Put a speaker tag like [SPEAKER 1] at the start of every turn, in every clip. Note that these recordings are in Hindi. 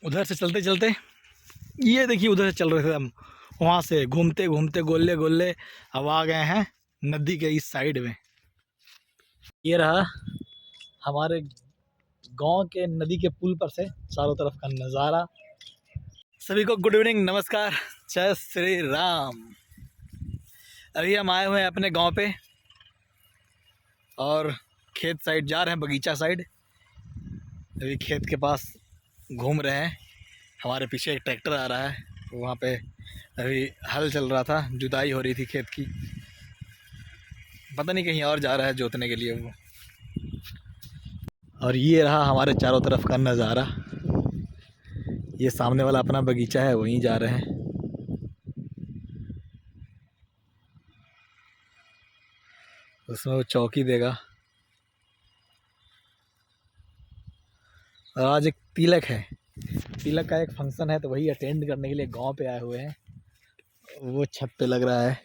[SPEAKER 1] उधर से चलते चलते ये देखिए उधर से चल रहे थे हम, वहाँ से घूमते घूमते गोले गोले अब आ गए हैं नदी के इस साइड में। ये रहा हमारे गांव के नदी के पुल पर से चारों तरफ का नज़ारा। सभी को गुड इवनिंग, नमस्कार, जय श्री राम। अभी हम आए हुए हैं अपने गांव पे और खेत साइड जा रहे हैं, बगीचा साइड। अभी खेत के पास घूम रहे हैं। हमारे पीछे एक ट्रैक्टर आ रहा है, वहाँ पे अभी हल चल रहा था, जुताई हो रही थी खेत की। पता नहीं कहीं और जा रहा है जोतने के लिए वो। और ये रहा हमारे चारों तरफ का नज़ारा। ये सामने वाला अपना बगीचा है, वहीं जा रहे हैं। उसमें वो चौकी देगा। और आज एक तिलक है, तिलक का एक फंक्शन है, तो वही अटेंड करने के लिए गांव पे आए हुए हैं। वो छत पे लग रहा है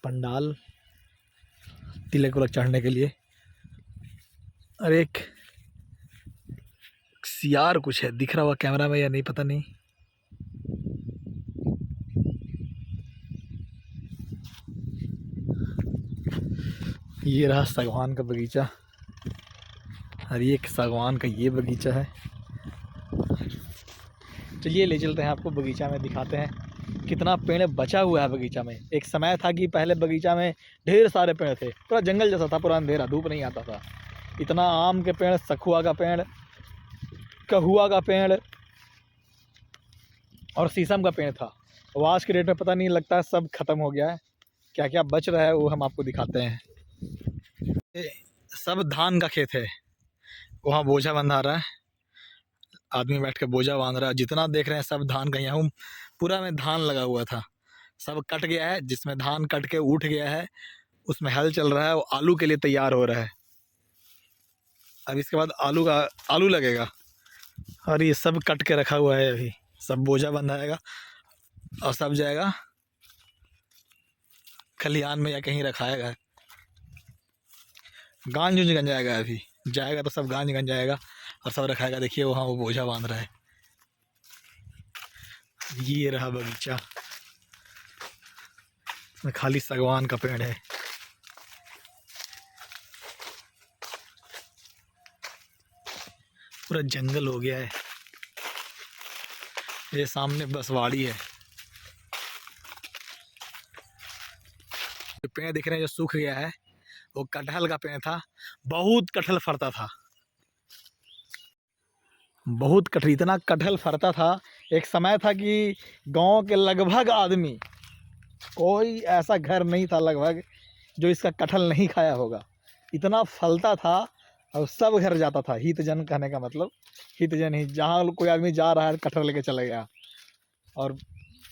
[SPEAKER 1] पंडाल तिलक को चढ़ने के लिए। और एक सियार कुछ है, दिख रहा हुआ कैमरा में या नहीं पता नहीं। ये रहा सागवान का बगीचा, और ये सागवान का ये बगीचा है। चलिए ले चलते हैं आपको बगीचा में, दिखाते हैं कितना पेड़ बचा हुआ है बगीचा में। एक समय था कि पहले बगीचा में ढेर सारे पेड़ थे, पूरा जंगल जैसा था, पूरा अंधेरा, धूप नहीं आता था। इतना आम के पेड़, सखुआ का पेड़, कहुआ का पेड़ और शीशम का पेड़ था। वो आज के डेट में पता नहीं, लगता है सब खत्म हो गया है। क्या क्या बच रहा है वो हम आपको दिखाते हैं। ये सब धान का खेत है, वहाँ बोझा बंधा रहा है, आदमी बैठ के बोझा बांध रहा है। जितना देख रहे हैं सब धान का, यहाँ पूरा में धान लगा हुआ था, सब कट गया है। जिसमें धान कट के उठ गया है उसमें हल चल रहा है, वो आलू के लिए तैयार हो रहा है। अब इसके बाद आलू लगेगा। और ये सब कट के रखा हुआ है, अभी सब बोझा बंधाएगा और सब जाएगा खलिहान में या कहीं रखाएगा। गांज गंज जाएगा, अभी जाएगा तो सब गांज गंज जाएगा और सब रखाएगा। देखिए वहाँ वो बोझा बांध रहा है। ये रहा बगीचा, इसमें खाली सागवान का पेड़ है। पूरा जंगल हो गया है। ये सामने बसवाड़ी है। जो पेड़ दिख रहे हैं जो सूख गया है, वो कटहल का पेड़ था। बहुत कटहल फरता था, बहुत कटहल, इतना कटहल फरता था। एक समय था कि गांव के लगभग आदमी, कोई ऐसा घर नहीं था लगभग जो इसका कटहल नहीं खाया होगा। इतना फलता था और सब घर जाता था। हितजन कहने का मतलब हितजन ही, जहाँ कोई आदमी जा रहा है कटहल लेके चला गया। और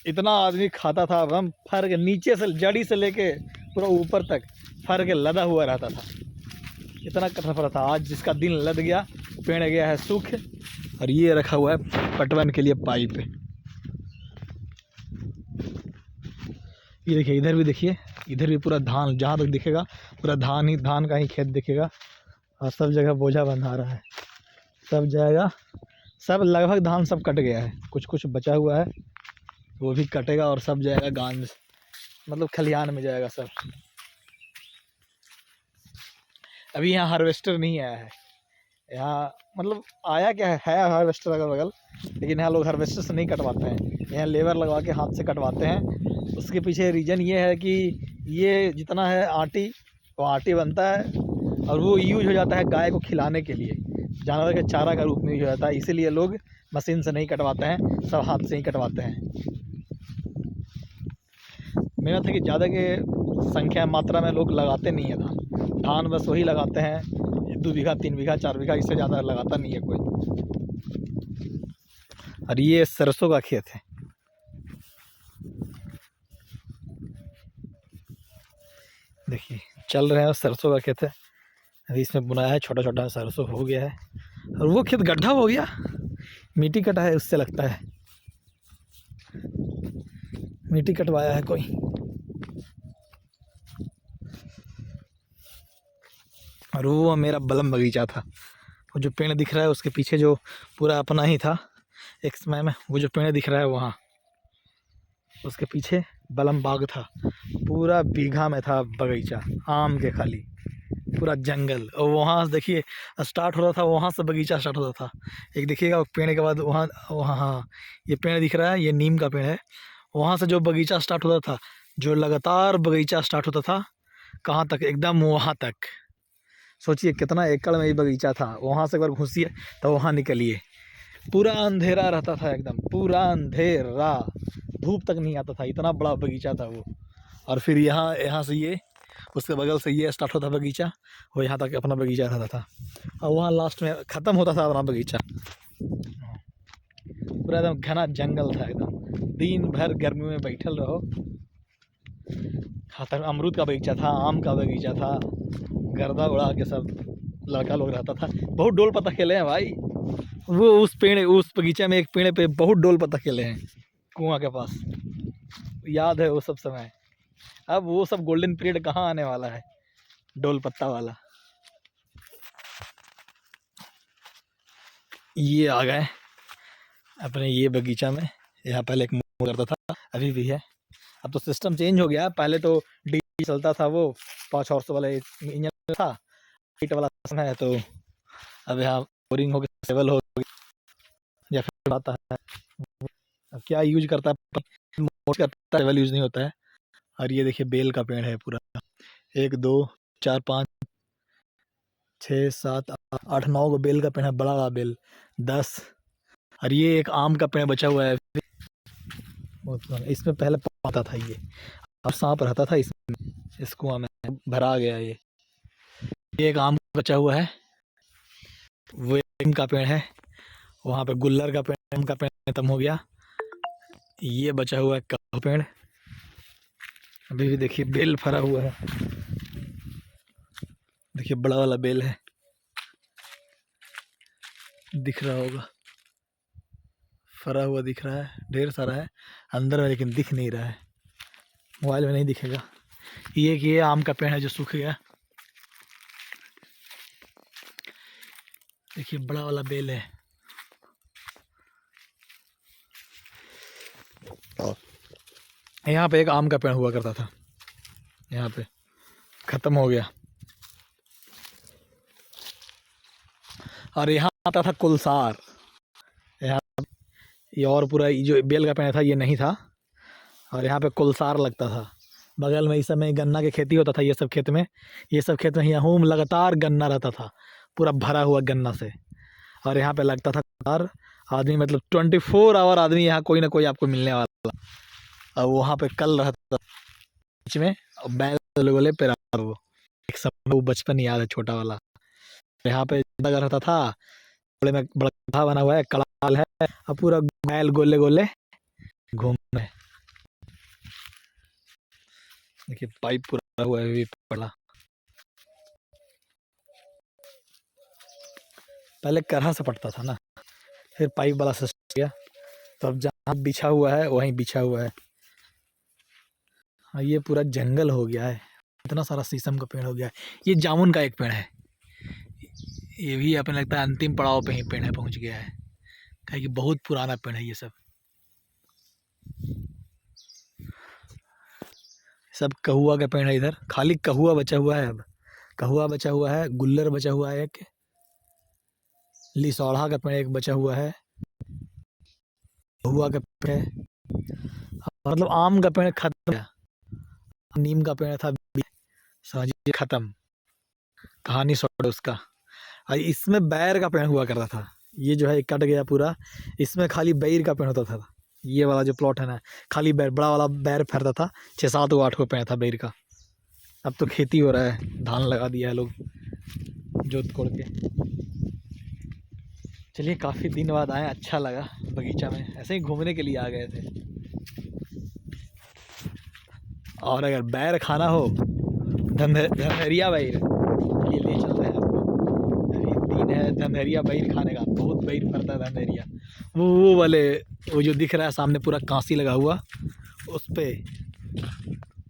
[SPEAKER 1] इतना आदमी खाता था, हम फर के नीचे से, जड़ी से लेके पूरा ऊपर तक फर के लदा हुआ रहता था। इतना कटहल फरा था। आज जिसका दिन लद गया, पेड़ गया है सूख। और ये रखा हुआ है पटवन के लिए पाइप। ये देखिए, इधर भी देखिए, इधर भी पूरा धान, जहाँ तक दिखेगा पूरा धान का ही खेत दिखेगा। और सब जगह बोझा बंधा रहा है, सब जाएगा। सब लगभग धान सब कट गया है, कुछ कुछ बचा हुआ है वो भी कटेगा और सब जाएगा गांज, मतलब खलिहान में जाएगा सब। अभी यहाँ हार्वेस्टर नहीं आया है, यहाँ मतलब आया क्या है हार्वेस्टर अगल बगल, लेकिन यहाँ लोग हार्वेस्टर से नहीं कटवाते हैं, यहाँ लेबर लगवा के हाथ से कटवाते हैं। उसके पीछे रीज़न ये है कि ये जितना है आटी, वो आटी बनता है और वो यूज हो जाता है गाय को खिलाने के लिए, जानवर के चारा का रूप में यूज हो जाता है। इसीलिए लोग मशीन से नहीं कटवाते हैं, सब हाथ से ही कटवाते हैं। मेहनत है कि ज़्यादा के संख्या मात्रा में लोग लगाते नहीं है धान बस वही लगाते हैं 2 बीघा 3 बीघा 4 बीघा, इससे ज़्यादा लगाता नहीं है कोई। और ये सरसों का खेत है, देखिए चल रहे हैं, सरसों का खेत है। अभी इसमें बुनाया है, छोटा छोटा सरसों हो गया है। और वो खेत गड्ढा हो गया, मिट्टी कटा है, उससे लगता है मिट्टी कटवाया है कोई। और वो मेरा बलम बगीचा था, वो जो पेड़ दिख रहा है उसके पीछे जो पूरा अपना ही था एक समय में, वो जो पेड़ दिख रहा है वहाँ उसके पीछे बलम बाग था, पूरा बीघा में था बगीचा आम के, खाली पूरा जंगल। और वहाँ से देखिए स्टार्ट होता था, वहाँ से बगीचा स्टार्ट होता था। एक देखिएगा पेड़ के बाद वहाँ वहाँ हाँ ये पेड़ दिख रहा है, ये नीम का पेड़ है। वहाँ से जो बगीचा स्टार्ट होता था, जो लगातार बगीचा स्टार्ट होता था, कहाँ तक, एकदम वहाँ तक। सोचिए कितना एकड़ में ये बगीचा था। वहाँ से एक बार घुसिए तो वहाँ निकलिए, पूरा अंधेरा रहता था, एकदम पूरा अंधेरा, धूप तक नहीं आता था, इतना बड़ा बगीचा था वो। और फिर यहाँ से ये उसके बगल से ये स्टार्ट होता बगीचा, वो यहाँ तक अपना बगीचा रहता था, और वहाँ लास्ट में ख़त्म होता था अपना बगीचा। पूरा एकदम घना जंगल था, एकदम दिन भर गर्मी में बैठल रहो। हाँ तक अमरूद का बगीचा था, आम का बगीचा था, गर्दा उड़ा के सब लड़का लोग रहता था। बहुत डोल पत्ता खेले हैं भाई, वो उस बगीचे में एक पेड़ पे बहुत डोल पत्ता खेले हैं कुआं के पास, याद है वो सब समय। अब वो सब गोल्डन पीरियड कहाँ आने वाला है, डोल पत्ता वाला। ये आ गए अपने ये बगीचा में। यहाँ पहले एक मोड़ करता था, अभी भी है। अब तो सिस्टम चेंज हो गया, पहले तो डीजल चलता था, वो 5 हॉर्स वाला इंजन था, हीट वाला सिस्टम है। तो अब यहाँ बोरिंग हो गया, सेवल हो गया, या फिर आता है। अब क्या यूज करता है, मोड़ करता है, सेवल यूज नहीं होता है। और ये देखिए बेल का पेड़ है पूरा, 1 2 4 5 6 7 8 9 को बेल का पेड़ है, बड़ा वाला बेल 10। और ये एक आम का पेड़ बचा हुआ है, इसमें पहले पाता था ये, और सांप रहता था इसमें, इस कुआं में भरा गया ये एक आम बचा हुआ है। वो नीम का पेड़ है, वहाँ पे गुल्लर का पेड़, नीम का पेड़ खत्म हो गया। ये बचा हुआ है का पेड़, अभी भी देखिए बेल फरा हुआ है, देखिए बड़ा वाला बेल है, दिख रहा होगा, फरा हुआ दिख रहा है, ढेर सारा है अंदर में, लेकिन दिख नहीं रहा है, मोबाइल में नहीं दिखेगा। ये आम का पेड़ है जो सूख गया, देखिए बड़ा वाला बेल है। यहाँ पे एक आम का पेड़ हुआ करता था, यहाँ पे खत्म हो गया। और यहाँ आता था कुलसार, यहाँ ये और पूरा जो बेल का पेड़ था ये नहीं था, और यहाँ पे कुलसार लगता था बगल में। इस समय गन्ना की खेती होता था, ये सब खेत में, यहाँ लगातार गन्ना रहता था, पूरा भरा हुआ गन्ना से। और यहाँ पे लगता था कुलसार, आदमी मतलब 24 आवर आदमी यहाँ कोई ना कोई आपको मिलने वाला। और वहाँ पे कल रहता बीच में, बैल गोले पे वो एक समय, वो बचपन याद है छोटा वाला। यहाँ पे जगह रहता था, बड़े में बड़ा गड्ढा बना हुआ है, कड़ाल है, और पूरा बैल गोले गोले घूम रहे। देखिए पाइप पूरा हुआ है, भी पड़ा। पहले करहा से पड़ता था ना, फिर पाइप वाला सिस्टम गया, तो अब जहाँ बिछा हुआ है वहीं बिछा हुआ है। ये पूरा जंगल हो गया है, इतना सारा शीशम का पेड़ हो गया है। ये जामुन का एक पेड़ है, ये भी अपने लगता है अंतिम पड़ाव पे ही पेड़ है पहुंच गया है, कहे कि बहुत पुराना पेड़ है। ये सब कहुआ का पेड़ है, इधर खाली कहुआ बचा हुआ है। अब कहुआ बचा हुआ है, गुल्लर बचा हुआ है, एक लिसौड़ा का पेड़ एक बचा हुआ है, कहुआ का पेड़ है, मतलब आम का पेड़ खत्म है, नीम का पेड़ था, समझिए खत्म, कहानी छोड़ उसका। और इसमें बैर का पेड़ हुआ करता था, ये जो है कट गया पूरा, इसमें खाली बैर का पेड़ होता था। ये वाला जो प्लॉट है ना, खाली बैर, बड़ा वाला बैर फैलता था, 6 7 को 8 को पेड़ था बैर का। अब तो खेती हो रहा है, धान लगा दिया है लोग जोत कोड़ के। चलिए काफ़ी दिन बाद आए, अच्छा लगा बगीचा में, ऐसे ही घूमने के लिए आ गए थे। और अगर बैर खाना हो, धनहरिया बैर, ये ले चलते हैं आपको। अभी दिन है धनहरिया बैर खाने का, बहुत बैर फरता है धनहरिया। वो वाले, वो जो दिख रहा है सामने पूरा कांसी लगा हुआ, उस पे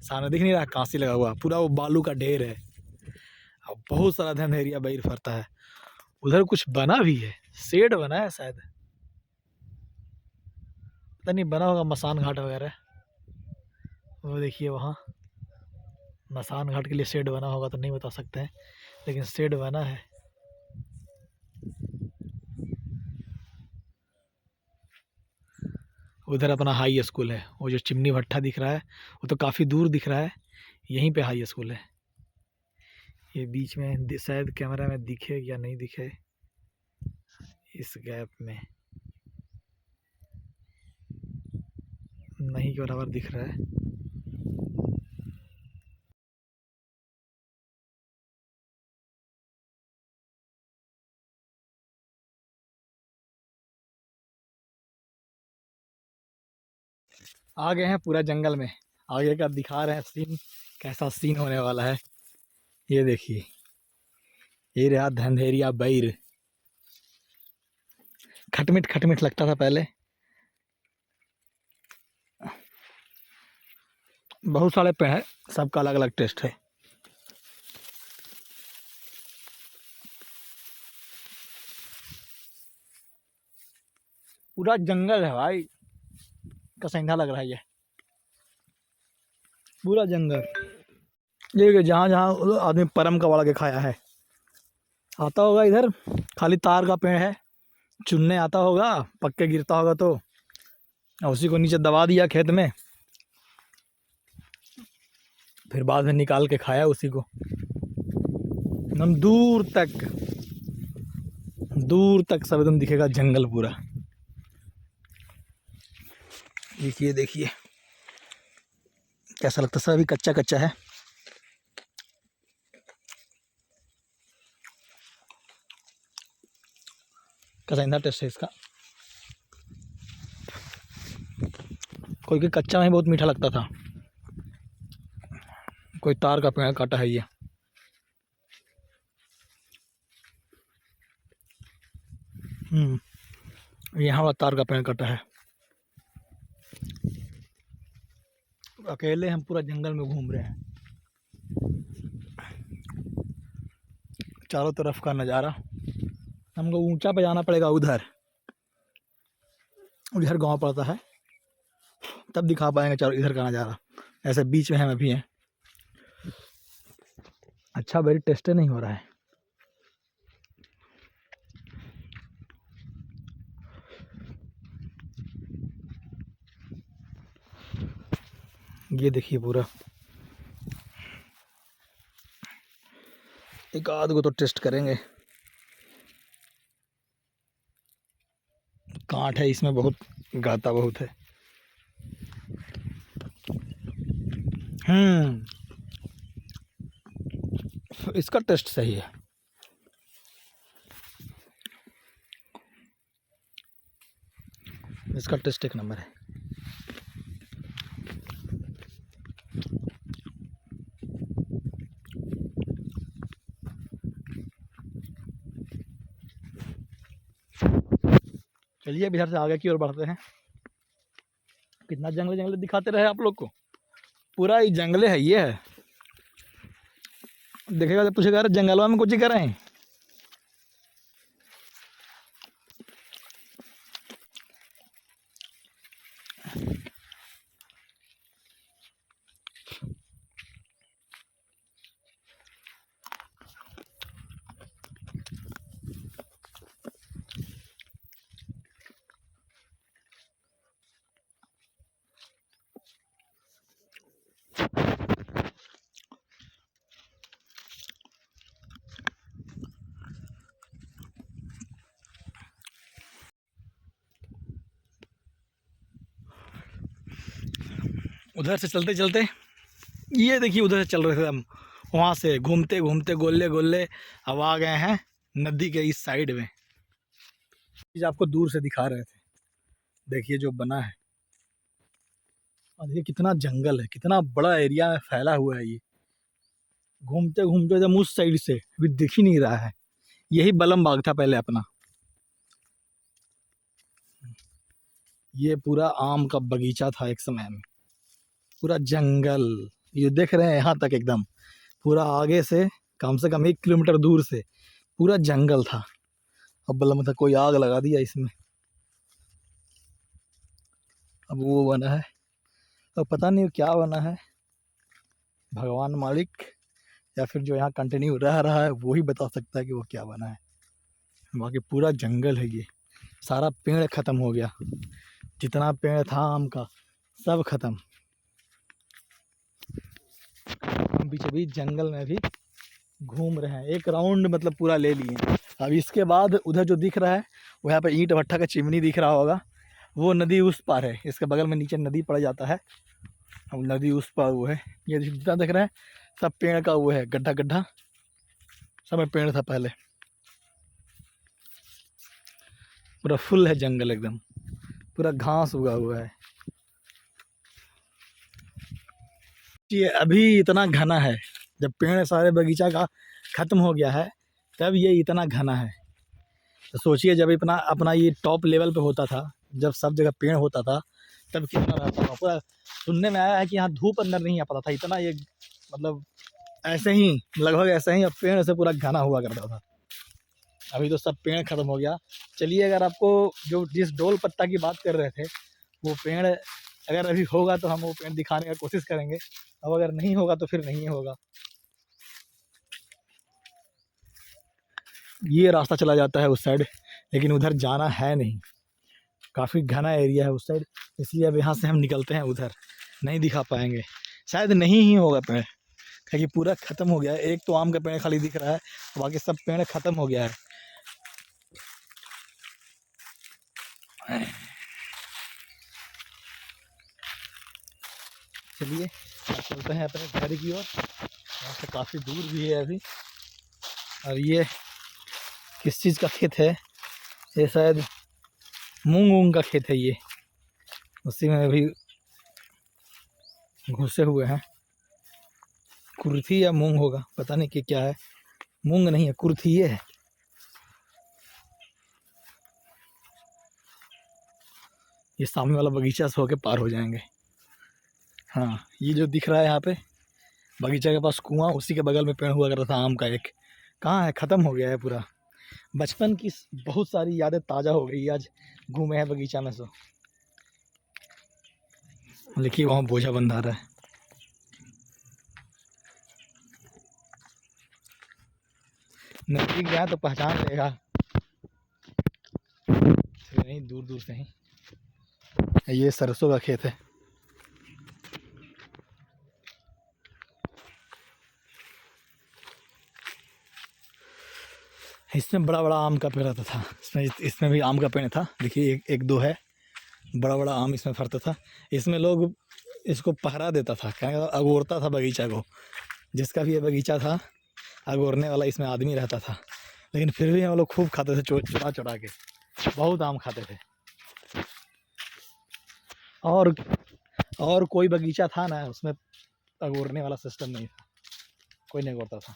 [SPEAKER 1] सामने दिख नहीं रहा कांसी लगा हुआ, पूरा वो बालू का ढेर है, और बहुत सारा धनहरिया बैर फरता है। उधर कुछ बना भी है, शेड बना है शायद, पता नहीं, बना होगा मसान घाट वगैरह। वो देखिए वहाँ मसान घाट के लिए शेड बना होगा तो नहीं बता सकते हैं, लेकिन शेड बना है। उधर अपना हाई स्कूल है, वो जो चिमनी भट्ठा दिख रहा है वो तो काफ़ी दूर दिख रहा है, यहीं पे हाई स्कूल है। ये बीच में शायद कैमरा में दिखे या नहीं दिखे, इस गैप में नहीं के बराबर दिख रहा है। आ गए हैं पूरा जंगल में, आगे का दिखा रहे हैं सीन, कैसा सीन होने वाला है। ये देखिए, ये रहा धंधेरिया बैर, खटमिट खटमिट लगता था पहले, बहुत सारे पेड़ हैं, सबका अलग अलग टेस्ट है। पूरा जंगल है भाई, कसैंधा लग रहा है ये पूरा जंगल। ये जहाँ जहाँ आदमी परम का वाड़ा के खाया है, आता होगा इधर, खाली तार का पेड़ है, चुनने आता होगा, पक्के गिरता होगा तो उसी को नीचे दबा दिया खेत में, फिर बाद में निकाल के खाया उसी को। एकदम दूर तक सब एकदम दिखेगा जंगल पूरा। देखिए देखिए कैसा लगता है, सब अभी कच्चा कच्चा है। कसैंधा टेस्ट है इसका, कोई के कच्चा में बहुत मीठा लगता था, कोई तार का पेड़ काटा है ये। यहाँ वाला तार का पेड़ काटा है। अकेले हम पूरा जंगल में घूम रहे हैं, चारों तरफ का नज़ारा। हमको ऊंचा पे जाना पड़ेगा, उधर उधर गांव पड़ता है, तब दिखा पाएंगे चारों इधर का नज़ारा। ऐसे बीच में हम अभी हैं। अच्छा, वेरी टेस्टी नहीं हो रहा है। ये देखिए पूरा, एक आध को तो टेस्ट करेंगे। कांट है इसमें बहुत, गाता बहुत है। इसका टेस्ट सही है। इसका टेस्ट एक नंबर है। चलिए अब इधर से आगे की ओर बढ़ते हैं। कितना जंगल जंगल दिखाते रहे आप लोग को, पूरा ही जंगले है ये है। देखेगा तो पूछेगा, अरे जंगलों में कुछ ही कर रहे हैं। उधर से चलते चलते, ये देखिए उधर से चल रहे थे हम, वहाँ से घूमते घूमते गोले गोले अब आ गए हैं नदी के इस साइड में। चीज आपको दूर से दिखा रहे थे, देखिए जो बना है। और देखिए कितना जंगल है, कितना बड़ा एरिया में फैला हुआ है ये। घूमते घूमते एकदम उस साइड से अभी दिख ही नहीं रहा है। यही बलम बाग था पहले अपना। ये पूरा आम का बगीचा था एक समय में, पूरा जंगल। ये देख रहे हैं यहाँ तक एकदम, पूरा आगे से कम 1 किलोमीटर दूर से पूरा जंगल था। अब बल्ला मतलब कोई आग लगा दिया इसमें, अब वो बना है, अब पता नहीं क्या बना है, भगवान मालिक या फिर जो यहाँ कंटिन्यू रह रहा है वो ही बता सकता है कि वो क्या बना है। बाकी पूरा जंगल है, ये सारा पेड़ ख़त्म हो गया, जितना पेड़ था आम का सब ख़त्म। हम बीचों बीच जंगल में भी घूम रहे हैं, एक राउंड मतलब पूरा ले लिए। अब इसके बाद उधर जो दिख रहा है वो यहाँ पर ईंट भट्ठा का चिमनी दिख रहा होगा, वो नदी उस पार है, इसके बगल में नीचे नदी पड़ जाता है। अब नदी उस पार वो है, ये जितना दिख रहा है सब पेड़ का वो है, गड्ढा गड्ढा सब में पेड़ था पहले, पूरा फुल है जंगल एकदम, पूरा घास उगा हुआ है। ये अभी इतना घना है, जब पेड़ सारे बगीचा का ख़त्म हो गया है तब ये इतना घना है। तो सोचिए जब इतना अपना ये टॉप लेवल पे होता था, जब सब जगह पेड़ होता था तब कितना रहता था। पूरा सुनने में आया है कि यहाँ धूप अंदर नहीं आ पाता था, इतना ये मतलब ऐसे ही लगभग ऐसे ही अब पेड़ से पूरा घना हुआ करता था। अभी तो सब पेड़ ख़त्म हो गया। चलिए, अगर आपको जो जिस डोल पत्ता की बात कर रहे थे वो पेड़ अगर अभी होगा तो हम वो पेड़ दिखाने की कोशिश करेंगे, अब अगर नहीं होगा तो फिर नहीं होगा। ये रास्ता चला जाता है उस साइड, लेकिन उधर जाना है नहीं, काफ़ी घना एरिया है उस साइड, इसलिए अब यहाँ से हम निकलते हैं, उधर नहीं दिखा पाएंगे, शायद नहीं ही होगा पेड़, क्योंकि पूरा ख़त्म हो गया है। एक तो आम का पेड़ खाली दिख रहा है, बाकी सब पेड़ ख़त्म हो गया है। चलिए अब चलते हैं अपने घर की ओर, यहाँ से काफ़ी दूर भी है अभी। और ये किस चीज़ का खेत है, ये शायद मूंग वूंग का खेत है, ये उसी में अभी घुसे हुए हैं। कुर्थी या मूंग होगा, पता नहीं कि क्या है, मूंग नहीं है कुर्थी ये है। ये सामने वाला बगीचा से होके पार हो जाएंगे। हाँ, ये जो दिख रहा है यहाँ पे बगीचा के पास कुआं, उसी के बगल में पेड़ हुआ करता था आम का एक, कहाँ है, ख़त्म हो गया है पूरा। बचपन की बहुत सारी यादें ताज़ा हो गई आज घूमे हैं बगीचा में। सो देखिए वहाँ बोझा बंधा रहा है, नजदीक गया तो पहचान लेगा, नहीं दूर दूर से ही। ये सरसों का खेत है, इसमें बड़ा बड़ा आम का पेड़ रहता था, इसमें भी आम का पेड़ था, देखिए एक दो है, बड़ा बड़ा आम इसमें फरता था। इसमें लोग इसको पहरा देता था, क्या अगोरता था बगीचा को, जिसका भी ये बगीचा था अगोरने वाला इसमें आदमी रहता था। लेकिन फिर भी हम लोग खूब खाते थे, चुरा चुरा के बहुत आम खाते थे। और कोई बगीचा था ना उसमें अगोरने वाला सिस्टम नहीं था, कोई नहीं अगोरता था,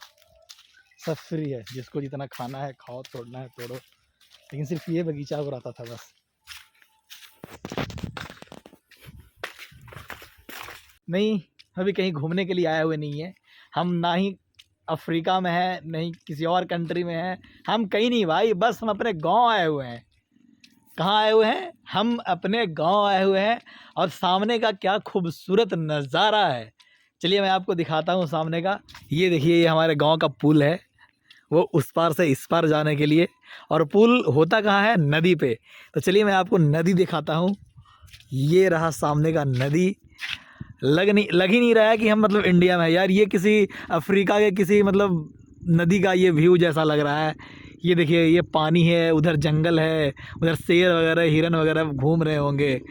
[SPEAKER 1] सब फ्री है, जिसको जितना खाना है खाओ, तोड़ना है तोड़ो। लेकिन सिर्फ ये बगीचा हो रहता था बस। नहीं, अभी कहीं घूमने के लिए आए हुए नहीं है हम, ना ही अफ्रीका में है, नहीं किसी और कंट्री में है, हम कहीं नहीं भाई, बस हम अपने गांव आए हुए हैं। कहाँ आए हुए हैं हम? अपने गांव आए हुए हैं, और सामने का क्या खूबसूरत नज़ारा है। चलिए मैं आपको दिखाता हूँ सामने का। ये देखिए, ये हमारे गांव का पुल है, वो उस पार से इस पार जाने के लिए, और पुल होता कहाँ है? नदी पे। तो चलिए मैं आपको नदी दिखाता हूँ। ये रहा सामने का नदी। लग ही नहीं रहा है कि हम मतलब इंडिया में है यार, ये किसी अफ्रीका के किसी मतलब नदी का ये व्यू जैसा लग रहा है। ये देखिए, ये पानी है, उधर जंगल है, उधर शेर वगैरह हिरन वगैरह घूम रहे होंगे,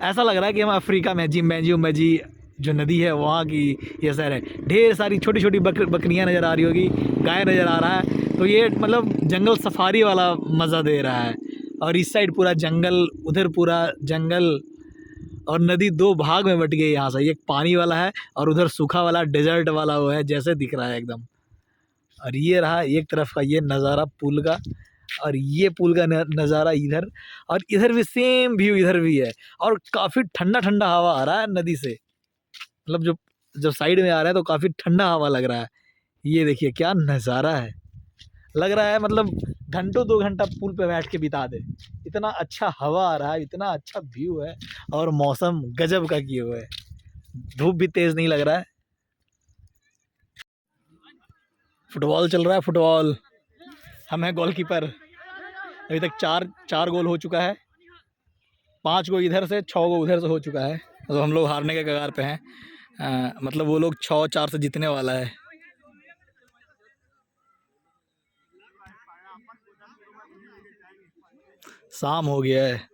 [SPEAKER 1] ऐसा लग रहा है कि हम अफ्रीका में जिम्बेजी जो नदी है वहाँ की ये शहर है। ढेर सारी छोटी छोटी बकरियाँ नज़र आ रही होगी, गाय नज़र आ रहा है, तो ये मतलब जंगल सफारी वाला मज़ा दे रहा है। और इस साइड पूरा जंगल, उधर पूरा जंगल, और नदी दो भाग में बट गई यहाँ से, एक पानी वाला है और उधर सूखा वाला डेजर्ट वाला वो है, जैसे दिख रहा है एकदम। और ये रहा एक तरफ का ये नज़ारा पुल का, और ये पुल का नज़ारा इधर, और इधर भी सेम व्यू इधर भी है, और काफ़ी ठंडा ठंडा हवा आ रहा है नदी से, मतलब जो साइड में आ रहा है तो काफ़ी ठंडा हवा लग रहा है। ये देखिए क्या नज़ारा है, लग रहा है मतलब घंटों 2 घंटा पूल पे बैठ के बिता दे। इतना अच्छा हवा आ रहा है, इतना अच्छा व्यू है और मौसम गजब का किए हुए है। धूप भी तेज़ नहीं लग रहा है। फुटबॉल चल रहा है, फुटबॉल। हम हैं गोलकीपर। अभी तक 4 गोल हो चुका है। 5 गो इधर से, 6 गो उधर से हो चुका है। तो हम लोग हारने के कगार पे हैं। मतलब वो लोग 6-4 से जीतने वाला है। शाम हो गया है।